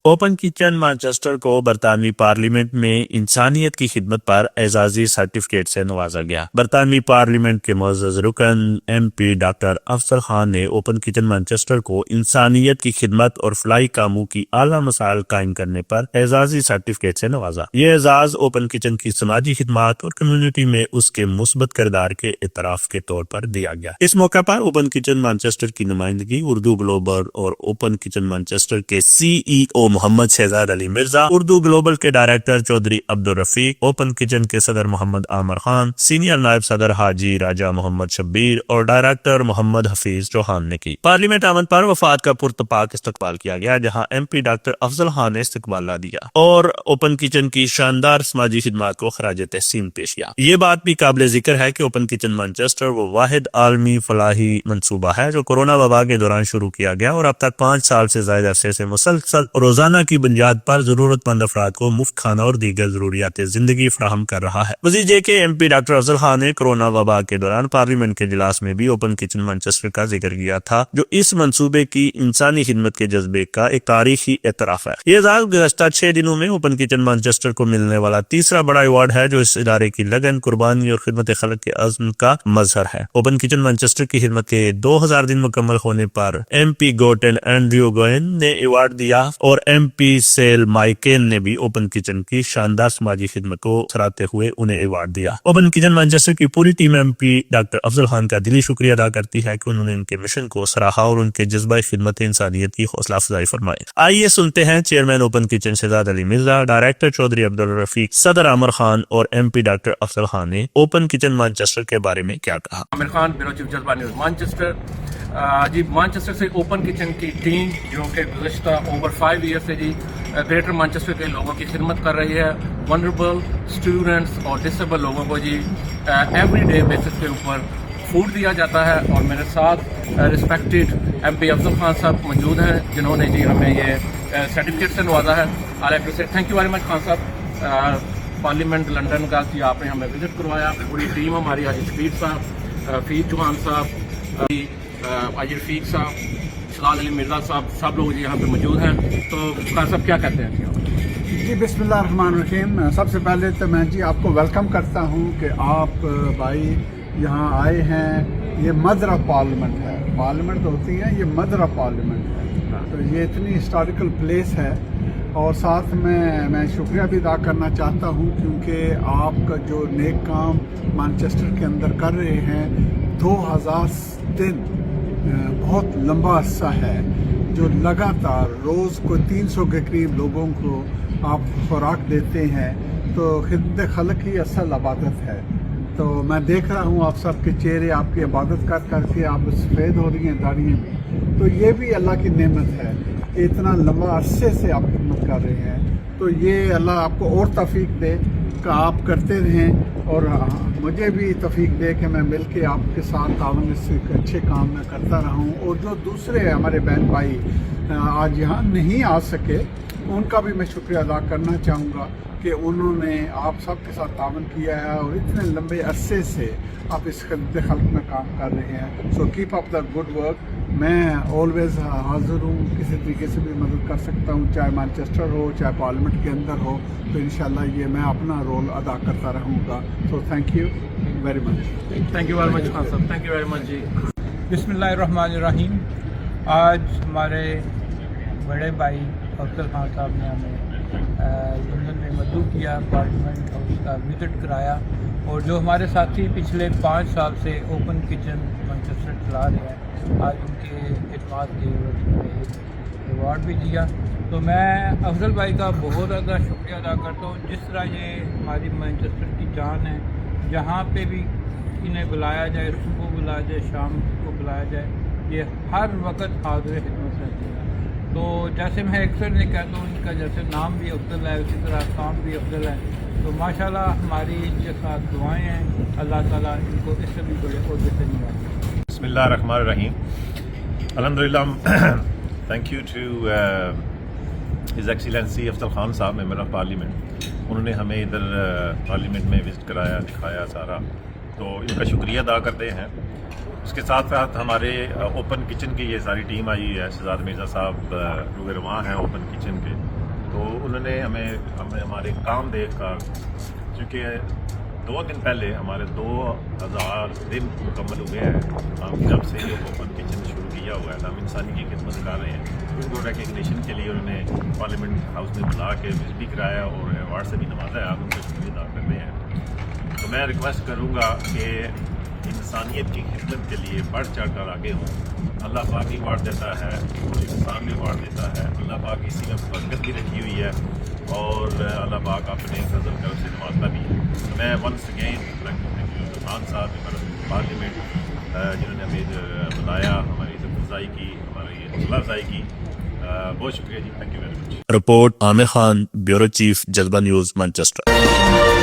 Open Kitchen Manchester को बरतानवी parliament में इंसानियत की खिदमत पर एजाजी सर्टिफिकेट से नवाजा गया। बरतानवी पार्लियामेंट के मुअज़्ज़ज़ रुकन MP डॉक्टर अफजल खान ने ओपन किचन मैनचेस्टर को इंसानियत की खिदमत और फलाई कामों की आला मसाइल कायम करने पर एजाजी सर्टिफिकेट से नवाजा। ये एजाज ओपन किचन की समाजी खिदमत और कम्युनिटी में उसके मुस्बत किरदार के इतराफ के तौर पर दिया गया। इस मौके पर ओपन किचन मैनचेस्टर की नुमाइंदगी उर्दू ग्लोबल और ओपन किचन मैनचेस्टर के CEO मोहम्मद शहजाद अली मिर्जा, उर्दू ग्लोबल के director Chaudhary Abdul Rafiq, Open Kitchen के सदर मोहम्मद आमर खान, सीनियर नायब सदर हाजी राजा मोहम्मद शब्बीर और डायरेक्टर मोहम्मद हफीज चौहान ने की। पार्लियामेंट आमद पर वफात का पुरतपाक इस्तकबाल किया गया, जहां MP डॉक्टर अफजल खान ने इस्तकबाल दिया और ओपन किचन की शानदार समाजी खिदमत को खराज तहसीन पेश किया। ये बात भी काबिल जिक्र है कि ओपन किचन मैनचेस्टर वो वाहिद आलमी फलाही मंसूबा है जो कोरोना वबा के दौरान शुरू किया गया और अब तक 5 साल से ज्यादा अरसे से मुसलसल रोजाना की बुनियाद पर जरूरतमंद अफराद को मुफ्त खाना और दीगर जरूरियात जिंदगी फराहम कर रहा है। वज़ीर JK MP doctor Afzal Khan ने कोरोना वबा के दौरान पार्लियामेंट के इजलास में भी ओपन किचन मैनचेस्टर का जिक्र किया था, जो इस मंसूबे की इंसानी खिदमत के जज्बे का एक तारीखी एतराफ है। ये एजाज गुज़श्ता 6 दिनों में ओपन किचन मैनचेस्टर को मिलने वाला तीसरा बड़ा अवार्ड है, जो इस इदारे की लगन, कुर्बानी और खिदमत खल्क के अज़्म का मजहर है। ओपन किचन मैनचेस्टर की खिदमत के 2000 दिन मुकम्मल होने पर MP गोटेन एंड्रयू गोयन ने अवार्ड दिया और MP सेल माइकेल ने भी ओपन किचन की शानदार समाजी खिदमत को सराहते हुए उन्हें अवार्ड दिया। ओपन किचन मैनचेस्टर की पूरी team MP doctor Afzal Khan का दिली शुक्रिया अदा करती है कि उन्होंने उनके मिशन को सराहा और उनके जज्बा खिदमत इंसानियत की हौसला अफजाई फरमाई। आइए सुनते हैं chairman Open Kitchen Shahzad Ali Mirza, director Chaudhary Abdul Rafiq, सदर आमर खान और MP डॉक्टर अफजल खान ने ओपन किचन मैनचेस्टर के बारे में क्या कहा। आमिर खान, ब्यूरो चीफ जज्बा न्यूज़ मैनचेस्टर। जी मैनचेस्टर से ओपन किचन की टीम जो कि गुज़श्ता ओवर 5 ईयर से जी ग्रेटर मैनचेस्टर के लोगों की खिदमत कर रही है। वनरेबल स्टूडेंट्स और डिसेबल लोगों को जी एवरीडे बेसिस के ऊपर फूड दिया जाता है और मेरे साथ रिस्पेक्टेड MP अफजल खान साहब मौजूद हैं, जिन्होंने जी हमें ये सर्टिफिकेट से नवाजा है। I like to say thank you very much Khan साहब। पार्लियामेंट लंदन का कि आपने हमें विजिट करवाया, पूरी टीम हमारी, हाजी शबीर साहब, फीद चौहान साहब, हाजी रफीक साहब, शहजाद अली मिर्जा साहब, सब लोग यहाँ पे मौजूद हैं। तो खान साहब क्या कहते हैं? जी बिस्मिल्लाह रहमान रहीम। सबसे पहले तो मैं जी आपको वेलकम करता हूँ कि आप भाई यहाँ आए हैं। ये मदर ऑफ पार्लियामेंट है, पार्लियामेंट तो होती है, ये मदर ऑफ पार्लियामेंट है, तो ये इतनी हिस्टोरिकल प्लेस है। और साथ में मैं शुक्रिया भी अदा करना चाहता हूँ क्योंकि आपका जो नेक काम मैनचेस्टर के अंदर कर रहे हैं, 2000 दिन बहुत लंबा अरसा है, जो लगातार रोज़ को 300 के करीब लोगों को आप खुराक देते हैं, तो खिदमत खल्क की असल इबादत है। तो मैं देख रहा हूँ आप सबके चेहरे आपकी इबादत कर करके आप सफ़ेद हो रही हैं दाढ़ियाँ भी, तो ये भी अल्लाह की नेमत है। इतना लंबा अरसे से आप खिदमत कर रहे हैं, तो ये अल्लाह आपको और तौफीक दे कि आप करते रहें और मुझे भी तौफीक दे कि मैं मिल के आपके साथ तावन इस अच्छे काम में करता रहूं। और जो दूसरे हमारे बहन भाई आज यहाँ नहीं आ सके, उनका भी मैं शुक्रिया अदा करना चाहूँगा कि उन्होंने आप सबके साथ तावन किया है और इतने लंबे अरसे से आप इस खिदमत खल्क में काम कर रहे हैं। So keep up the good work. मैं ऑलवेज़ हाज़िर हूँ, किसी तरीके से भी मदद कर सकता हूँ, चाहे मैनचेस्टर हो चाहे पार्लियामेंट के अंदर हो, तो इंशाल्लाह ये मैं अपना रोल अदा करता रहूँगा। So thank you very much. Thank you very much Khan साहब, थैंक यू वेरी मच जी। बिस्मिल्लाहिर्रहमानिर्रहीम। आज हमारे बड़े भाई अफजल खान साहब ने हमें लंदन में मदऊ किया, पार्लियामेंट हाउस का विज़िट कराया, और जो हमारे साथी पिछले 5 साल से ओपन किचन मैनचेस्टर चला रहे हैं, आज उनके खिदमत के अवार्ड भी दिया। तो मैं अफजल भाई का बहुत ज़्यादा शुक्रिया अदा करता हूँ। जिस तरह ये हमारी मैनचेस्टर की जान है, जहाँ पे भी इन्हें बुलाया जाए, सुबह बुलाया जाए, शाम को बुलाया जाए, ये हर वक्त हाज़िर खिदमत रहती है। तो जैसे मैं अक्सर नहीं कहता हूँ, इनका जैसे नाम भी अफजल है, उसी तरह काम भी अफजल है। तो माशाल्लाह हमारी इनके साथ दुआएं हैं, अल्लाह ताला इनको इससे भी बड़े ओहदे से निकाले। बिस्मिल्लाहिर्रहमानिर्रहीम। अल्हम्दुलिल्लाह, thank you to his excellency Afzal Khan sahab, member of parliament. उन्होंने हमें इधर पार्लियामेंट में विज़िट कराया, दिखाया सारा, तो इनका शुक्रिया अदा करते हैं। उसके साथ साथ हमारे ओपन किचन की ये सारी टीम आई है, शहजाद मिर्ज़ा साहब रुए रवां हैं ओपन किचन के, انہوں نے ہمیں ہمارے کام دیکھ کر، چونکہ 2 دن پہلے ہمارے 2000 دن مکمل ہوئے ہیں ہم جب سے یہ اوپن کچن شروع کیا ہوا ہے، ہم انسانی کی خدمت کر رہے ہیں. ان کو ریکگنیشن کے لیے انہوں نے پارلیمنٹ ہاؤس میں بلا کے وزٹ بھی کرایا اور ایوارڈ سے بھی نوازا ہے. آپ ان کو شکریہ ادا کر رہے ہیں. تو میں ریکویسٹ کروں گا کہ انسانیت کی خدمت کے لیے بڑھ چڑھ کر آگے ہوں. اللہ پاک ہی ایوارڈ دیتا ہے اور انسان بھی ایوارڈ دیتا ہے. اللہ پاک اسی میں برکت بھی رکھی ہوئی ہے اور اللہ پاک اپنے فضل کرم سے نوازتا بھی ہے. میں ونس اگین خان صاحب پارلیمنٹ جنہوں نے ہمیں بلایا، ہماری عزت افزائی کی، ہماری حوصلہ افزائی کی، بہت شکریہ جی. Thank you very much. Report Aamir Khan, bureau chief, Jazba news, Manchester.